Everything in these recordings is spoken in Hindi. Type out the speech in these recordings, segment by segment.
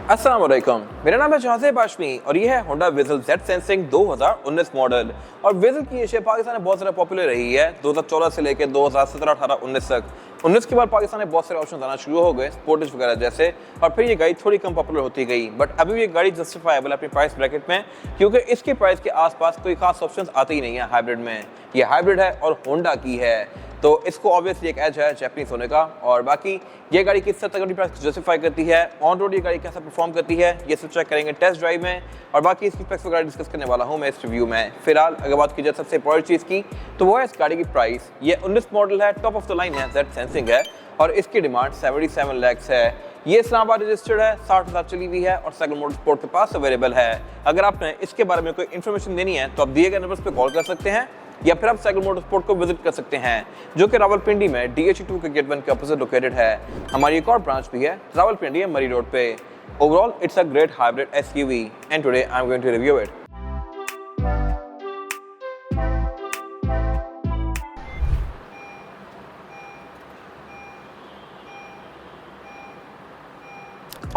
अस्सलाम वालेकुम, मेरा नाम है जहाज़ेब हाशमी और ये है Honda Vezel Z sensing 2019 model. और विज़ल की ये शेप पाकिस्तान में बहुत ज़्यादा पॉपुलर रही है 2014 से लेकर 2017, 18, 19 तक। 19 के बाद पाकिस्तान में बहुत सारे ऑप्शन आना शुरू हो गए स्पोर्टेज वगैरह जैसे, और फिर ये गाड़ी थोड़ी कम पॉपुलर होती गई। बट अभी भी ये गाड़ी जस्टिफाइबल अपनी प्राइस ब्रैकेट में, क्योंकि इसके प्राइस के आसपास कोई खास ऑप्शन आते ही नहीं है हाइब्रिड में। ये हाइब्रिड है और होंडा की है, तो इसको ऑब्वियसली एक एज है जैपनीज होने का। और बाकी ये गाड़ी किस हद तक अपनी प्राइस जस्टिफाई करती है, ऑन रोड ये गाड़ी कैसा परफॉर्म करती है, ये सब चेक करेंगे टेस्ट ड्राइव में। और बाकी इसकी स्पेक्स वगैरह डिस्कस करने वाला हूँ मैं इस रिव्यू में। फिलहाल अगर बात की जाए सबसे इंपॉर्टेंट चीज़ की, तो वो है इस गाड़ी की प्राइस। ये 19 मॉडल है, टॉप ऑफ द लाइन है, जेड सेंसिंग है और इसकी डिमांड 77 लाख है। ये इस्लामाबाद रजिस्टर्ड है, 60,000 चली हुई है और सेकंड मोटर स्पोर्ट के पास अवेलेबल है। अगर आपने इसके बारे में कोई इन्फॉर्मेशन देनी है तो आप दिए गए नंबर्स पे कॉल कर सकते हैं या फिर आप साइकिल मोटर स्पोर्ट को विजिट कर सकते हैं, जो कि रावलपिंडी में DH2 के गेट 1 के ऑपोजिट लोकेटेड है। हमारी एक और ब्रांच भी है रावलपिंडी मरी रोड पे। Overall it's a great hybrid SUV and today I am going to review it.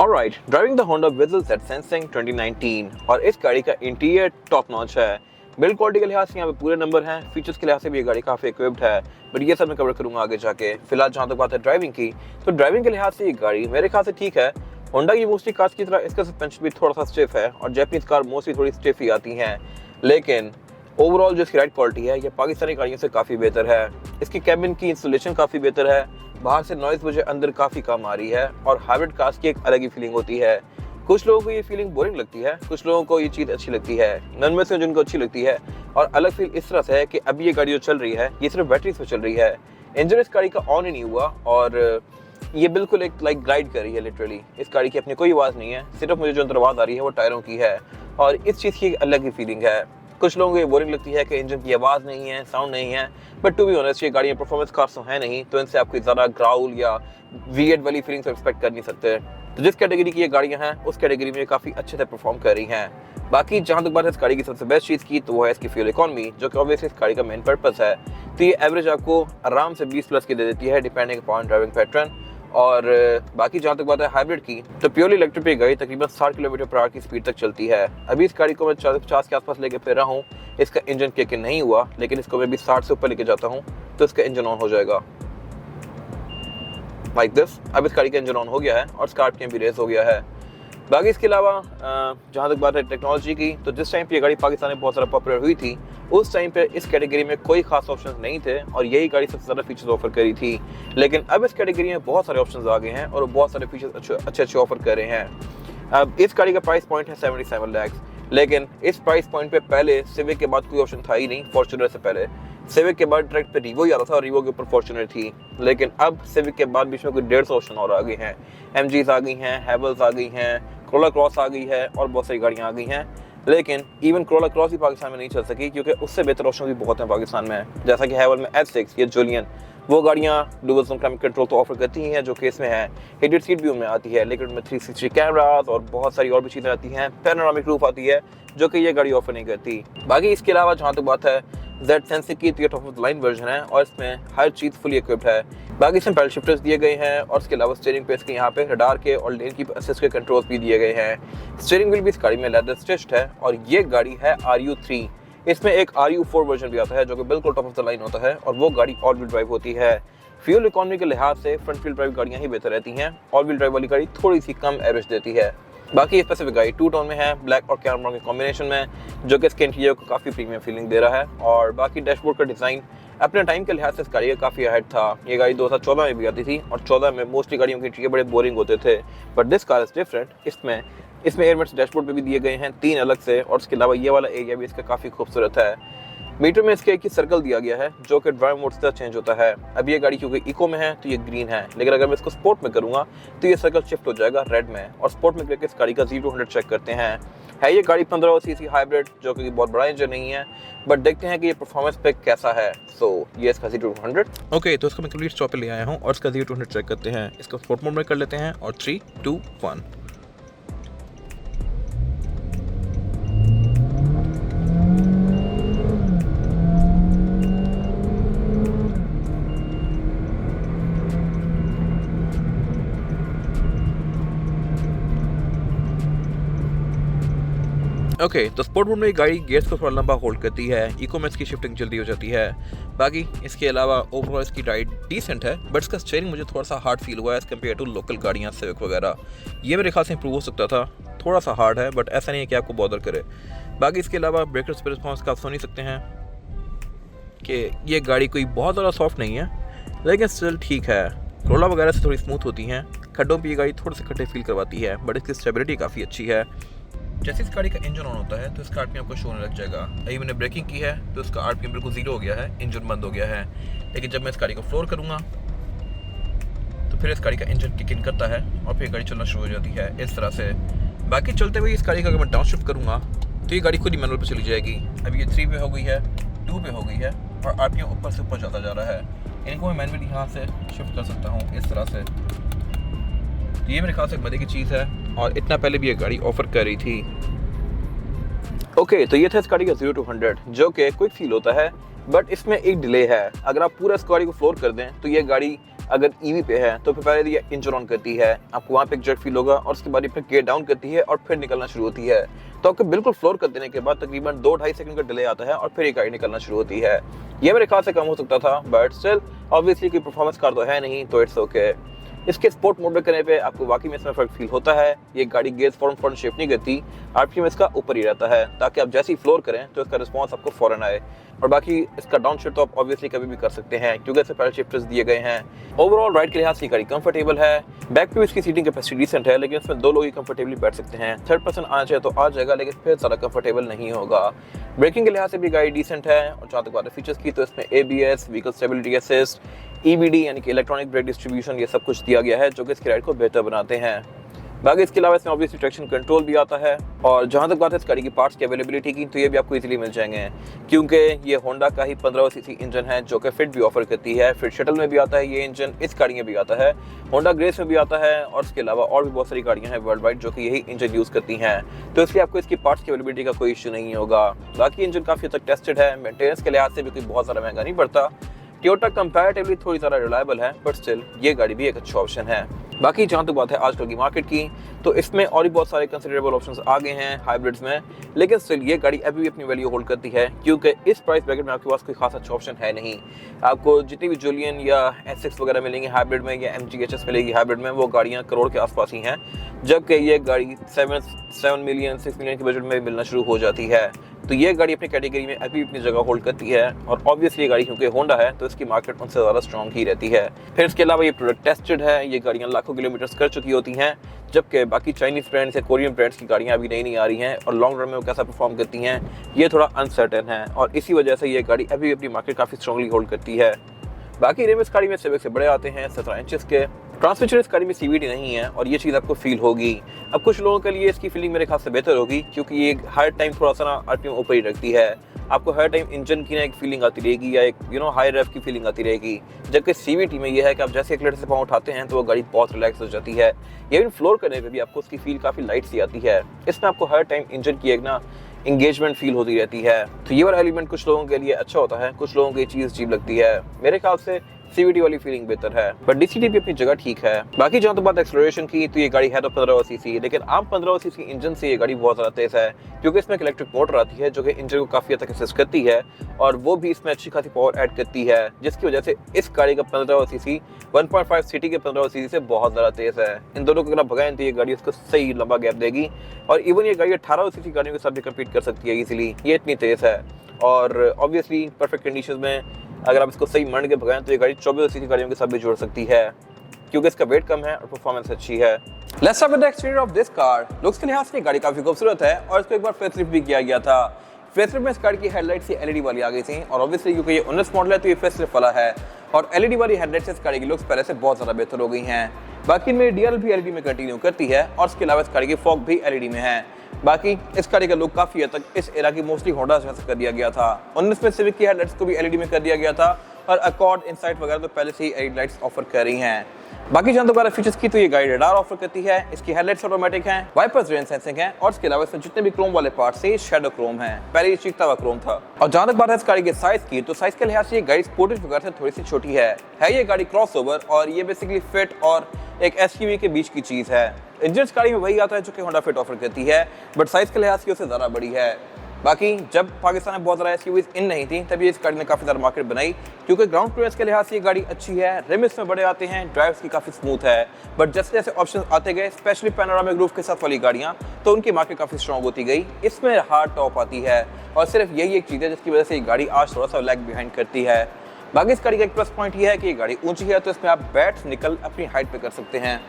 Alright, driving the Honda Vezel Z sensing 2019 और इस गाड़ी का इंटीरियर टॉप नॉच है। बिल्ड क्वालिटी के लिहाज से यहाँ पे पूरे नंबर हैं, फीचर्स के लिहाज से भी ये गाड़ी काफ़ी इक्विप्ड है, बट ये सब मैं कवर करूंगा आगे जाके। फिलहाल जहाँ तक बात है ड्राइविंग की, तो ड्राइविंग के लिहाज से ये गाड़ी मेरे ख्याल से ठीक है। होंडा की मोस्टली कार्स की तरह इसका सस्पेंशन भी थोड़ा सा स्टिफ है और जैपनीज कार मोस्टली थोड़ी स्टिफ ही आती हैं, लेकिन ओवरऑल जो इसकी राइड क्वालिटी है ये पाकिस्तानी गाड़ियों से काफ़ी बेहतर है। इसकी कैबिन की इंस्टॉलेशन काफ़ी बेहतर है, बाहर से नॉइज़ मुझे अंदर काफ़ी कम आ रही है और हाइब्रिड कार्स की एक अलग ही फीलिंग होती है। कुछ लोगों को ये फीलिंग बोरिंग लगती है, कुछ लोगों को ये चीज़ अच्छी लगती है, नन में से जिनको अच्छी लगती है। और अलग फील इस तरह से है कि अभी ये गाड़ी जो चल रही है ये सिर्फ बैटरीज पे चल रही है, इंजन इस गाड़ी का ऑन ही नहीं हुआ और ये बिल्कुल एक लाइक ग्लाइड कर रही है लिटरली। इस गाड़ी की अपनी कोई आवाज़ नहीं है, सिर्फ मुझे जो अंदर आवाज़ आ रही है वो टायरों की है और इस चीज़ की एक अलग ही फीलिंग है। कुछ लोगों को ये बोरिंग लगती है कि इंजन की आवाज़ नहीं है, साउंड नहीं है, बट टू बी ऑनेस्ट ये गाड़ियाँ परफॉर्मेंस कार्स तो है नहीं, तो इनसे आप कोई ज़्यादा ग्राउल या V8 वाली फीलिंग्स एक्सपेक्ट कर नहीं सकते। तो जिस कैटेगरी की ये गाड़ियाँ हैं उस कैटेगरी में ये काफ़ी अच्छे से परफॉर्म कर रही हैं। बाकी जहाँ तक बात है इस गाड़ी की सबसे बेस्ट चीज़ की, तो वो है इसकी फ्यूल इकॉनमी, जो कि ऑब्वियसली इस गाड़ी का मेन पर्पस है। तो ये एवरेज आपको आराम से 20+ की दे देती है डिपेंडिंग अपॉन ड्राइविंग पैटर्न। और बाकी जहाँ तक बात है हाइब्रिड की, तो प्योरली इलेक्ट्रिक पे गाड़ी तकरीबन 60 किलोमीटर/आवर की स्पीड तक चलती है। अभी इस गाड़ी को मैं 40-50 के आसपास लेके फिर रहा हूँ, इसका इंजन किक नहीं हुआ, लेकिन इसको मैं भी 60 से ऊपर लेके जाता हूँ तो इसका इंजन ऑन हो जाएगा लाइक दिस। अब इस गाड़ी का इंजन ऑन हो गया है और स्कॉर्पियन भी रेस हो गया है। बाकी इसके अलावा जहाँ तक बात है टेक्नोलॉजी की, तो जिस टाइम पे ये गाड़ी पाकिस्तान में बहुत ज़्यादा पॉपुलर हुई थी उस टाइम पे इस कैटेगरी में कोई खास ऑप्शंस नहीं थे और यही गाड़ी सबसे ज़्यादा फीचर्स ऑफर करी थी। लेकिन अब इस कैटेगरी में बहुत सारे ऑप्शंस आ गए हैं और बहुत सारे फीचर्स अच्छे ऑफर कर रहे हैं। अब इस गाड़ी का प्राइस पॉइंट है 77 लाख, लेकिन इस प्राइस पॉइंट पे पहले सिविक के बाद कोई ऑप्शन था ही नहीं। फॉर्च्यूनर से पहले सिविक के बाद डायरेक्ट पे रिवो ही आ रहा था और रिवो के ऊपर फॉर्च्यूनर थी, लेकिन अब सिविक के बाद बीच में कोई 150 ऑप्शन और आ गए हैं। MGs आ गई हैं, हैवल्स आ गई हैं, कोरोला क्रॉस आ गई है और बहुत सारी गाड़ियाँ आ गई हैं। लेकिन इवन कोरोला क्रॉस भी पाकिस्तान में नहीं चल सकी क्योंकि उससे बेहतर ऑप्शन भी बहुत हैं पाकिस्तान में, जैसा कि हैवल में H6 या जूलियन। वो गाड़ियाँ डुअल जोन क्लाइमेट कंट्रोल तो ऑफर करती ही हैं जो कि इसमें है, हीटेड सीट भी उनमें आती है, लेकिन उनमें 360 कैमरास और बहुत सारी और भी चीज़ें आती हैं, पैनोरामिक रूफ आती है जो कि ये गाड़ी ऑफर नहीं करती। बाकी इसके अलावा जहाँ तक बात है जेड सेंसिंग की, तो ये top of the line version है और इसमें हर चीज़ फुली इक्विप्ड है। बाकी इसमें पैडल शिफ्टर्स दिए गए हैं और इसके अलावा स्टीयरिंग पे इसके यहाँ पे रडार के और लेन की असिस्ट के कंट्रोल्स भी दिए गए हैं। स्टीयरिंग व्हील भी इस गाड़ी में लेदर स्टिच्ड है और ये गाड़ी है RU3। इसमें एक RU4 वर्जन भी आता है जो कि बिल्कुल टॉप ऑफ द लाइन होता है और वो गाड़ी ऑल व्हील ड्राइव होती है। फ्यूल इकॉनमी के लिहाज से फ्रंट व्हील ड्राइव गाड़ियाँ ही बेहतर रहती हैं, ऑल व्हील ड्राइव वाली गाड़ी थोड़ी सी कम एवरेज देती है। बाकी स्पेसिफिक गाड़ी 2 टोन में है, ब्लैक और कैमरा के कॉम्बिनेशन में, जो कि इसके इंटीरियर को काफ़ी प्रीमियम फीलिंग दे रहा है। और बाकी डैशबोर्ड का डिज़ाइन अपने टाइम के लिहाज से इस गाड़ी का काफ़ी अहेड था। ये गाड़ी 2014 में भी आती थी और 14 में मोस्टली गाड़ियों के इंटीरियर बड़े बोरिंग होते थे, but this car is different. इसमें एयरमेट्स डैशबोर्ड पे भी दिए गए हैं 3 अलग से, और इसके अलावा ये वाला एरिया भी इसका काफ़ी खूबसूरत है। मीटर में इसके एक ही सर्कल दिया गया है जो कि ड्राइव मोड से चेंज होता है। अब ये गाड़ी क्योंकि इको में है तो ये ग्रीन है, लेकिन अगर मैं इसको स्पोर्ट में करूँगा तो ये सर्कल शिफ्ट हो जाएगा रेड में। और स्पोर्ट में करके इस गाड़ी का 0 to 100 चेक करते हैं। है ये गाड़ी 15 सीसी हाइब्रिड, जो कि बहुत बड़ा इंजन नहीं है, बट देखते हैं कि ये परफॉर्मेंस पे कैसा है। सो ये इसका 0 to 100 ओके, तो इसको मैं कंप्लीट स्टॉप पे ले आया हूँ और इसका 0 to 100 चेक करते हैं। इसको स्पोर्ट मोड में कर लेते हैं और 3, 2, 1। ओके, तो स्पोर्ट मोड में ये गाड़ी गियर्स को थोड़ा लंबा होल्ड करती है, इको में इसकी शिफ्टिंग जल्दी हो जाती है। बाकी इसके अलावा ओवरऑल इसकी राइड डिसेंट है, बट इसका स्टीयरिंग मुझे थोड़ा सा हार्ड फील हुआ है एज़ कम्पेयर टू लोकल गाड़ियाँ सिविक वगैरह। ये मेरे ख्याल से इंप्रूव हो सकता था, थोड़ा सा हार्ड है बट ऐसा नहीं है कि आपको बॉदर करे। बाकी इसके अलावा ब्रेकर्स पे रिस्पॉन्स का आप सुन ही सकते हैं कि ये गाड़ी कोई बहुत ज़्यादा सॉफ्ट नहीं है, लेकिन स्टिल ठीक है। रोला वगैरह से थोड़ी स्मूथ होती हैं, खड्डों पर ये गाड़ी थोड़े से खड्डे फील करवाती है, बट इसकी स्टेबिलिटी काफ़ी अच्छी है। जैसे इस गाड़ी का इंजन ऑन होता है तो इसका आरपीएम आपको शो होने लग जाएगा। अभी मैंने ब्रेकिंग की है तो इसका आरपीएम बिल्कुल 0 हो गया है, इंजन बंद हो गया है। लेकिन जब मैं इस गाड़ी को फ्लोर करूँगा तो फिर इस गाड़ी का इंजन किक इन करता है और फिर गाड़ी चलना शुरू हो जाती है इस तरह से। बाकी चलते हुए इस गाड़ी का अगर मैं डाउन शिफ्ट करूँगा तो ये गाड़ी खुद ही मैनुअल पर चली जाएगी। अभी ये 3 पे हो गई है, 2 पे हो गई है और आरपीएम ऊपर से ऊपर जाता जा रहा है। इनको मैं मैनुअली यहाँ से शिफ्ट कर सकता हूँ इस तरह से। तो ये मेरे ख्याल से मजे की चीज़ है और इतना पहले भी ये गाड़ी ऑफर कर रही थी। ओके, तो ये था इस गाड़ी का 0 to 100 जो कि क्विक फील होता है, बट इसमें एक डिले है। अगर आप पूरा इस गाड़ी को फ्लोर कर दें तो ये गाड़ी अगर ईवी पे है तो फिर पहले ये इंजन ऑन करती है, आपको वहाँ पे एक जेट फील होगा और उसके बाद ये फिर गियर डाउन करती है और फिर निकलना शुरू होती है। तो आपको बिल्कुल फ्लोर कर देने के बाद तकरीबन 2-2.5 सेकंड का डिले आता है और फिर ये गाड़ी निकलना शुरू होती है। ये मेरे ख्याल से कम हो सकता था, बट स्टिल ऑब्वियसली कोई परफॉर्मेंस कार तो है नहीं, तो इट्स ओके। इसके स्पोर्ट मोड में करने पे आपको वाकई में इसमें फर्क फील होता है। ये गाड़ी गेयर्स फौरन शिफ्ट नहीं करती, आरपीएम इसका ऊपर ही रहता है ताकि आप जैसे ही फ्लोर करें तो इसका रिस्पांस आपको फौरन आए। और बाकी इसका डाउन शिफ्ट तो आप ऑब्वियसली कभी भी कर सकते हैं क्योंकि इसमें पैडल शिफ्टर्स दिए गए हैं। ओवरऑल राइड के लिहाज से गाड़ी कंफर्टेबल है, बैक पे इसकी सीटिंग कैपेसिटी डिसेंट है, लेकिन इसमें 2 लोग ही कंफर्टेबली बैठ सकते हैं। थर्ड पर्सन आना चाहे तो आ जाएगा, लेकिन फिर ज़्यादा कंफर्टेबल नहीं होगा। ब्रेकिंग के लिहाज से भी गाड़ी डिसेंट है और जहाँ तक बात है फीचर्स की तो इसमें ABS, vehicle stability assist, EBD यानी कि इलेक्ट्रॉनिक ब्रेक डिस्ट्रीब्यूशन, ये सब कुछ दिया गया है जो कि इसकी राइड को बेहतर बनाते हैं। बाकी इसके अलावा इसमें ऑब्वियसली ट्रैक्शन कंट्रोल भी आता है। और जहाँ तक बात है इस गाड़ी की पार्ट्स की अवेलेबिलिटी की तो ये भी आपको इजीली मिल जाएंगे क्योंकि ये होंडा का ही 1500 सीसी इंजन है जो कि फिट भी ऑफर करती है। फिर शटल में भी आता है ये इंजन, इस गाड़ी में भी आता है, होंडा ग्रेस में भी आता है और इसके अलावा और भी बहुत सारी गाड़ियाँ हैं वर्ल्ड वाइड जो कि यही इंजन यूज़ करती हैं, तो इसलिए आपको इसकी पार्ट्स की अवेलेबिलिटी का कोई इशू नहीं होगा। बाकी इंजन काफ़ी हद तक टेस्टेड है, मेंटेनेंस के लिहाज से भी कोई बहुत ज़्यादा महंगा नहीं पड़ता। टोयोटा कंपैरेटिवली थोड़ी ज़्यादा रिलायबल है, बट स्टिल ये गाड़ी भी एक अच्छा ऑप्शन है। बाकी जहाँ तक बात है आजकल की मार्केट की तो इसमें और भी बहुत सारे कंसिडरेबल ऑप्शंस आ गए हैं हाइब्रिड्स में, लेकिन स्टिल ये गाड़ी अभी भी अपनी वैल्यू होल्ड करती है क्योंकि इस प्राइस ब्रैकेट में आपके पास कोई खास अच्छा ऑप्शन है नहीं। आपको जितनी भी जूलियन या S6 वगैरह मिलेंगी हाइब्रिड में या MG HS मिलेगी हाइब्रिड में, वो गाड़ियाँ करोड़ के आसपास ही हैं, जबकि ये गाड़ी 7 मिलियन 6 मिलियन के बजट में मिलना शुरू हो जाती है। तो ये गाड़ी अपनी कैटेगरी में अभी अपनी जगह होल्ड करती है और ऑब्वियसली ये गाड़ी क्योंकि होंडा है तो इसकी मार्केट उनसे ज़्यादा स्ट्रॉन्ग ही रहती है। फिर इसके अलावा ये प्रोडक्ट टेस्टेड है, ये गाड़ियाँ लाखों किलोमीटर्स कर चुकी होती हैं, जबकि बाकी चाइनीज़ ब्रांड्स या कोरियन ब्रांड्स की गाड़ियाँ अभी नई आ रही हैं और लॉन्ग रन में वो कैसा परफॉर्म करती हैं ये थोड़ा अनसर्टेन है और इसी वजह से ये गाड़ी अभी अपनी मार्केट काफ़ी स्ट्रॉन्गली होल्ड करती है। बाकी रिम इस गाड़ी में सिविक से बड़े आते हैं 17 इंचेस के। ट्रांसमिशन इस गाड़ी में CVT नहीं है और ये चीज़ आपको फील होगी। अब कुछ लोगों के लिए इसकी फीलिंग मेरे ख्याल से बेहतर होगी क्योंकि ये हर टाइम थोड़ा सा ना आरपीएम ऊपर ही रखती है, आपको हर टाइम इंजन की ना एक फीलिंग आती रहेगी या एक हाई रेव की फीलिंग आती रहेगी। जबकि CVT में ये है कि आप जैसे एक से पाँव उठाते हैं तो वो गाड़ी बहुत रिलैक्स हो जाती है, इवन फ्लोर करने पे भी आपको उसकी फील काफ़ी लाइट सी आती है। इसमें आपको हर टाइम इंजन की एक ना इंगेजमेंट फील होती रहती है, तो ये वाला एलिमेंट कुछ लोगों के लिए अच्छा होता है, कुछ लोगों को ये चीज़ अजीब लगती है। मेरे ख्याल से CVT वाली फीलिंग बेहतर है, बट DCT भी अपनी जगह ठीक है। बाकी जहाँ तो बात एक्सप्लोरेशन की तो ये गाड़ी है तो 1500 सीसी, लेकिन आम 1500 सीसी इंजन से ये गाड़ी बहुत ज़्यादा तेज़ है क्योंकि इसमें एक इलेक्ट्रिक मोटर आती है जो कि इंजन को काफ़ी हद तक असिस्ट करती है और वो भी इसमें अच्छी खासी पावर ऐड करती है, जिसकी वजह से इस गाड़ी का 1500 सीसी 1.5 सिटी के 1500 सीसी से बहुत ज़्यादा तेज़ है। इन दोनों को अगर भगाएं तो ये गाड़ी उसको सही लंबा गैप देगी और इवन ये गाड़ी 1800 सीसी गाड़ियों के साथ भी कम्पीट कर सकती है इजीली, ये इतनी तेज़ है। और ऑब्वियसली परफेक्ट कंडीशन में अगर आप इसको सही मंड के भगाएं तो ये गाड़ी 2400 सीसी गाड़ियों के साथ भी जोड़ सकती है क्योंकि इसका वेट कम है और परफॉर्मेंस अच्छी है। Let's start with the exterior of this car. Looks के लिहाज से ये गाड़ी काफ़ी खूबसूरत है और इसको एक बार फेसलिफ्ट भी किया गया था। फेसलिफ्ट में इस गाड़ी की हेडलाइट्स LED वाली आ गई थी और ऑब्वियसली क्योंकि ये 19 मॉडल है तो ये फेसलिफ्ट वाला है और LED वाली हेडलाइट्स इस गाड़ी की लुक्स पहले से बहुत ज़्यादा बेहतर हो गई हैं। बाकी इनमें DRL भी LED में कंटिन्यू करती है और इसके अलावा इस गाड़ी की फॉग भी LED में है। बाकी इस गाड़ी का लुक काफ़ी हद तक इस एरा की मोस्टली होंडा से कर दिया गया था। 19 में सिविक की हेडलाइट्स को भी LED में कर दिया गया था और अकॉर्ड इनसाइट वगैरह तो पहले से ही LED लाइट्स ऑफर कर रही हैं। बाकी जहाँ दोबारा फीचर्स की तो ये गाड़ी रडार ऑफर करती है, इसकी हेडलाइट्स ऑटोमेटिक हैं, वाइपर्स रेन सेंसिंग है और इसके अलावा इसमें जितने भी क्रोम वाले पार्ट्स थे शैडो क्रोम है, पहले ये चीखता हुआ क्रोम था। और जहाँ तक बात है इस गाड़ी के साइज की, तो साइज के लिहाज से ये गाड़ी स्पोर्टेज वगैरह से थोड़ी सी छोटी है ये गाड़ी क्रॉसओवर और ये बेसिकली फिट और एक एसयूवी के बीच की चीज है। इंजन इस गाड़ी में वही आता है जो कि होंडा फिट ऑफर करती है, बट साइज के लिहाज से उससे ज्यादा बड़ी है। बाकी जब पाकिस्तान में बहुत ज़्यादा एसयूवीज इन नहीं थी तभी इस गाड़ी ने काफ़ी ज़्यादा मार्केट बनाई, क्योंकि ग्राउंड क्लियरेंस के लिहाज से ये गाड़ी अच्छी है, रिम इसमें बड़े आते हैं, ड्राइव की काफ़ी स्मूथ है। बट जैसे जैसे ऑप्शन आते गए, स्पेशली पैनोरामिक रूफ के साथ वाली गाड़ियाँ, तो उनकी मार्केट काफ़ी स्ट्रॉन्ग होती गई। इसमें हार्ड टॉप आती है और सिर्फ यही एक चीज़ है जिसकी वजह से ये गाड़ी आज थोड़ा सा लैग बिहाइंड करती है। बाकी इस गाड़ी का एक प्लस पॉइंट ये है कि ये गाड़ी ऊंची है, तो इसमें आप बैठ निकल अपनी हाइट पे कर सकते हैं,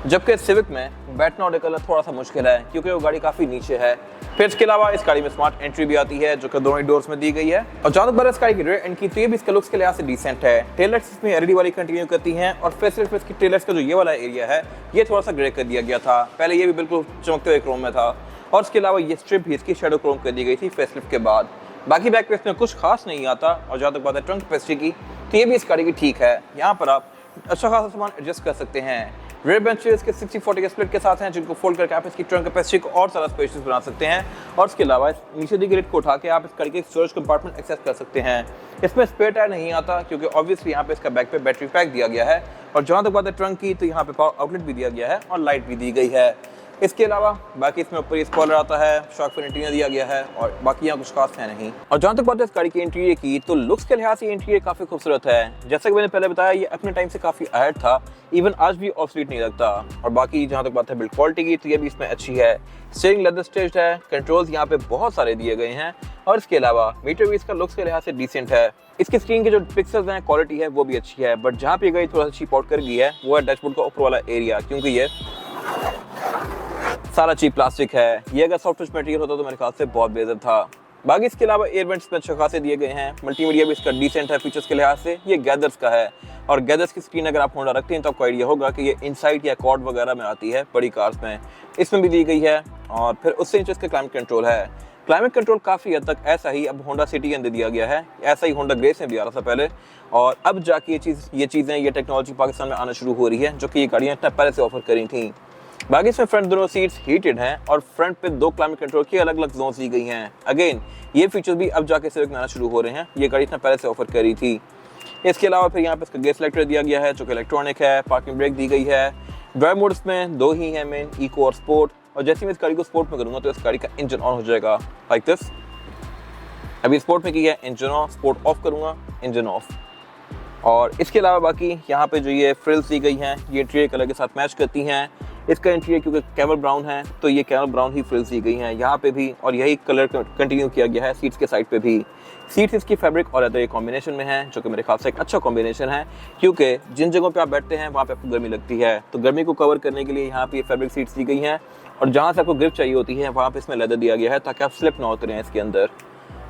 जबकि सिविक में बैठना और निकलना थोड़ा सा मुश्किल है क्योंकि वो गाड़ी काफ़ी नीचे है। फिर इसके अलावा इस गाड़ी में स्मार्ट एंट्री भी आती है जो कि दोनों ही डोर्स में दी गई है। और जहाँ तक इस गाड़ी की रेयर एंड की, तो ये भी इसके लुक्स के लिहाज से डिसेंट है। टेल लाइट्स इसमें एलईडी वाली कंटिन्यू करती हैं और फेसलिफ्ट इसकी टेल लाइट्स का जो ये वाला एरिया है ये थोड़ा सा ग्रे कर दिया गया था, पहले ये भी बिल्कुल चमकते हुए क्रोम में था। और इसके अलावा ये स्ट्रिप भी इसकी शैडो क्रोम कर दी गई थी फेसलिफ्ट के बाद। बाकी बैक पे इसमें कुछ खास नहीं आता। और जहाँ तक बात है ट्रंक कैपेसिटी की, तो ये भी इस गाड़ी की ठीक है, यहाँ पर आप अच्छा खासा सामान एडजस्ट कर सकते हैं। रेयर बेंचेस के 60-40 के स्प्लिट के साथ हैं, जिनको फोल्ड करके आप इसकी ट्रंक कैपेसिटी को और ज़्यादा स्पेशियस बना सकते हैं। और इसके अलावा नीचे दी ग्रिड को उठा के आप इस गाड़ी के स्टोरेज कंपार्टमेंट एक्सेस कर सकते हैं। इसमें स्पेयर टायर नहीं आता क्योंकि ऑब्वियसली यहाँ पे इसका बैक पे बैटरी पैक दिया गया है। और जहाँ तक बात है ट्रंक की, तो यहाँ पे पावर आउटलेट भी दिया गया है और लाइट भी दी गई है। इसके अलावा बाकी इसमें ऊपर स्पॉइलर आता है, शॉक फिन इंटीरियर दिया गया है और बाकी यहाँ कुछ खास है नहीं। और जहाँ तक बात है इस गाड़ी की इंटीरियर की, तो लुक्स के लिहाज से इंटीरियर काफ़ी खूबसूरत है। जैसा कि मैंने पहले बताया, ये अपने टाइम से काफ़ी अहेड था, इवन आज भी ऑब्सोलीट नहीं लगता। और बाकी जहाँ तक बात है बिल्ड क्वालिटी की, तो ये भी इसमें अच्छी है। स्टीयरिंग लेदर स्टेज्ड है, कंट्रोल्स यहाँ पे बहुत सारे दिए गए हैं। और इसके अलावा मीटर भी इसका लुक्स के लिहाज से डिसेंट है। इसकी स्क्रीन के जो पिक्सल्स हैं, क्वालिटी है वो भी अच्छी है। बट जहाँ पे गई थोड़ा सा चीप आउट कर गई है वो है डैशबोर्ड का ऊपर वाला एरिया, क्योंकि ये सारा चीप प्लास्टिक है। ये अगर सॉफ्ट टच मटेरियल होता तो मेरे ख्याल से बहुत बेहतर था। बाकी इसके अलावा एयर वेंट्स में अच्छे खासे दिए गए हैं। मल्टीमीडिया भी इसका डिसेंट है फीचर्स के लिहाज से। ये गैदर्स का है और गैदर्स की स्क्रीन अगर आप होंडा रखते हैं तो आपको आइडिया होगा कि ये इनसाइड या कॉर्ड वगैरह में आती है बड़ी कार्स में, इसमें भी दी गई है। और फिर उससे नीचे इसका क्लाइमेट कंट्रोल है। क्लाइमेट कंट्रोल काफ़ी हद तक ऐसा ही अब होंडा सिटी के अंदर दिया गया है, ऐसा ही होंडा ग्रेस में भी आ रहा था पहले। और अब जाके ये चीज़ें ये टेक्नोलॉजी पाकिस्तान में आना शुरू हो रही है, जो कि ये गाड़ियाँ इतना पहले से ऑफर करी थी। बाकी इसमें फ्रंट दोनों सीट्स हीटेड हैं और फ्रंट पे 2 क्लाइमेट कंट्रोल की अलग अलग जोन्स दी गई हैं। अगेन ये फीचर्स भी अब जाके सिविक में आना शुरू हो रहे हैं, ये गाड़ी इतना पहले से ऑफर करी थी। इसके अलावा फिर यहाँ पे इसका गेयर सेलेक्टर दिया गया है जो कि इलेक्ट्रॉनिक है। पार्किंग ब्रेक दी गई है। ड्राइव मोड्स में 2 ही हैं मेन, इको और स्पोर्ट। और जैसे मैं इस गाड़ी को स्पोर्ट में करूँगा तो इस गाड़ी का इंजन ऑन हो जाएगा लाइक दिस। अभी स्पोर्ट में किया है, इंजन ऑन, स्पोर्ट ऑफ करूँगा, इंजन ऑफ। और इसके अलावा बाकी यहाँ पे जो ये फ्रिल्स दी गई हैं ये इंटीरियर कलर के साथ मैच करती हैं। इसका इंटीरियर क्योंकि कैमल ब्राउन है तो ये कैमल ब्राउन ही फ्रिल्स दी गई हैं यहाँ पे भी, और यही कलर कंटिन्यू किया गया है सीट्स के साइड पे भी। सीट्स इसकी फैब्रिक और लेदर कॉम्बिनेशन में है, जो कि मेरे ख्याल से एक अच्छा कॉम्बिनेशन है, क्योंकि जिन जगहों पे आप बैठते हैं वहाँ पे आपको गर्मी लगती है, तो गर्मी को कवर करने के लिए यहाँ पे फैब्रिक सीट्स दी गई हैं। और जहाँ से आपको ग्रिप चाहिए होती है वहाँ पे इसमें लेदर दिया गया है ताकि आप स्लिप ना उतरें इसके अंदर।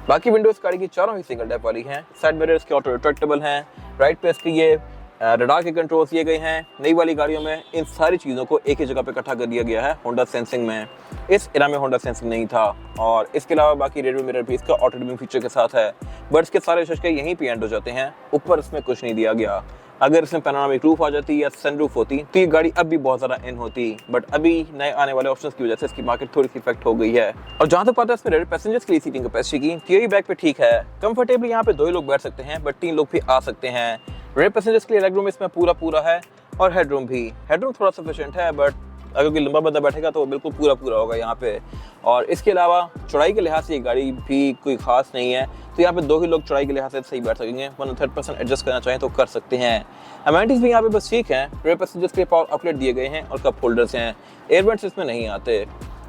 बाकी विंडोज गाड़ी की चारों ही सिंगल टैप वाली हैं। साइड मिरर्स के ऑटो रिट्रैक्टेबल हैं। राइट पे इसके ये रडार के कंट्रोल्स दिए गए हैं। नई वाली गाड़ियों में इन सारी चीज़ों को एक ही जगह पे इकट्ठा कर दिया गया है होंडा सेंसिंग में। इस एरा में होंडा सेंसिंग नहीं था। और इसके अलावा बाकी रेडियो मिरर भी इसका ऑटो डिमिंग फीचर के साथ है, बट इसके सारे शशके यहीं पे एंड हो जाते हैं, ऊपर इसमें कुछ नहीं दिया गया। अगर इसमें पैनोरामिक रूफ आ जाती या सनरूफ होती तो ये गाड़ी अब भी बहुत ज़्यादा इन होती, बट अभी नए आने वाले ऑप्शंस की वजह से इसकी मार्केट थोड़ी सी इफेक्ट हो गई है। और जहाँ तक पता है इसमें रेयर पैसेंजर्स के लिए सीटिंग कैपेसिटी की, थियरी बैक पे ठीक है, कंफर्टेबली यहाँ पे 2 ही लोग बैठ सकते हैं, बट 3 लोग भी आ सकते हैं। रेयर पैसेंजर्स के लिए लेग रूम इसमें पूरा है और हेडरूम भी, हेडरूम थोड़ा सफिशिएंट है, बट अगर कोई लंबा बंदा बैठेगा तो वो बिल्कुल पूरा होगा यहाँ पे। और इसके अलावा चौड़ाई के लिहाज से ये गाड़ी भी कोई खास नहीं है, तो यहाँ पे 2 ही लोग चौड़ाई के लिहाज से सही बैठ सकेंगे, 1/3 पर्सन एडजस्ट करना चाहें तो कर सकते हैं। अमेनिटीज भी यहाँ पे बस ठीक हैं। रेयर पैसेंजर्स के लिए पावर आउटलेट दिए गए हैं और कप होल्डर्स हैं। एयर वेंट्स इसमें नहीं आते।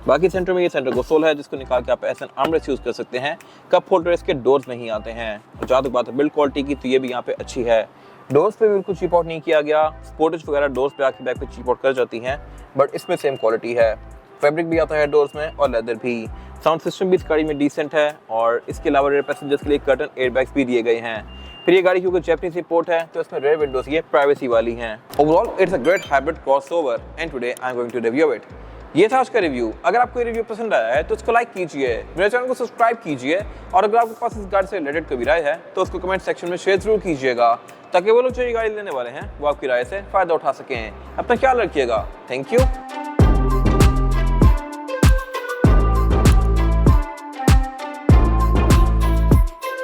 बाकी सेंटर में ये सेंटर कंसोल है जिसको निकाल के आप एस एन आर्मरेस्ट यूज़ कर सकते हैं। कप होल्डर इसके डोर्स में ही आते हैं। और जहाँ तक बात है बिल्ड क्वालिटी की, तो ये भी यहाँ पे अच्छी है। डोर्स पे बिल्कुल चीप आउट नहीं किया गया। स्पोर्टेज वगैरह डोर्स पे आके बैक पे चीप आउट कर जाती हैं, बट इसमें सेम क्वालिटी है। फैब्रिक भी आता है डोर्स में और लेदर भी। साउंड सिस्टम भी इस गाड़ी में डिसेंट है। और इसके अलावा रेयर पैसेंजर्स के लिए कर्टन एयरबैग्स भी दिए गए हैं। फिर ये गाड़ी क्योंकि जैपनीज इंपोर्ट है तो इसमें रेयर विंडोज ये प्राइवेसी वाली हैं। Overall it's a great hybrid crossover and today I am going to review it. ये था आज का रिव्यू। अगर आपको ये रिव्यू पसंद आया है तो इसको लाइक कीजिए, मेरे चैनल को सब्सक्राइब कीजिए, और अगर आपके पास इस गाड़ी से रिलेटेड कोई राय है तो उसको कमेंट सेक्शन में शेयर जरूर कीजिएगा। ताकि वो लोग जो ये गाड़ी लेने वाले हैं वो आपकी राय से फ़ायदा उठा सकें। अपना ख्याल रखिएगा। Thank you.